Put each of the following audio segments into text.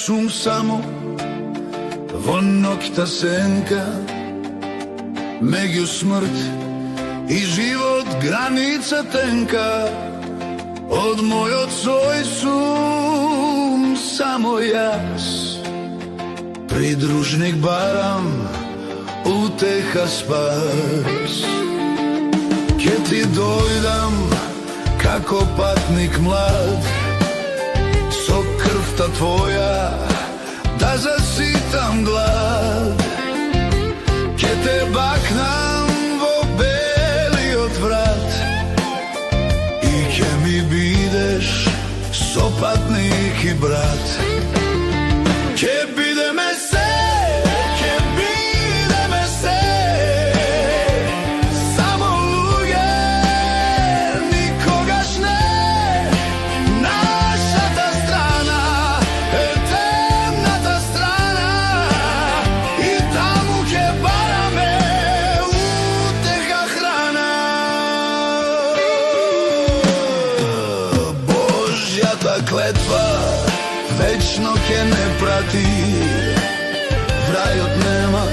сум само во ноќта сенка, меѓу смрт и живот граница тенка. Од мојот сој сум само јас, придружник барам, утеха спас. Ке ти дојдам како патник млад, со крвта твоја да заситам глад. Ке те бакнам во белиот врат и ке ми бидеш сопатник и брат. Ке бидеме се, ке бидеме се, само луѓе, никогаш не. Нашата страна е темната страна и таму ке бараме утеха храна. Божјата клетва вечно ке не прати, в рајот нема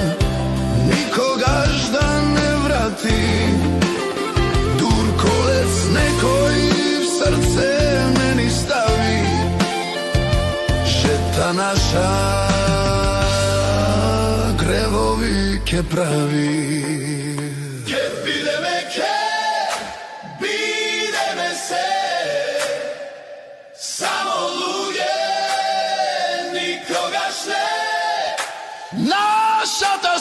никогаш да не врати. Дур колец некој в срце не ни стави, жета наша гревови ке прави. Ке бидеме се, само луѓе, никогаш не. Нашата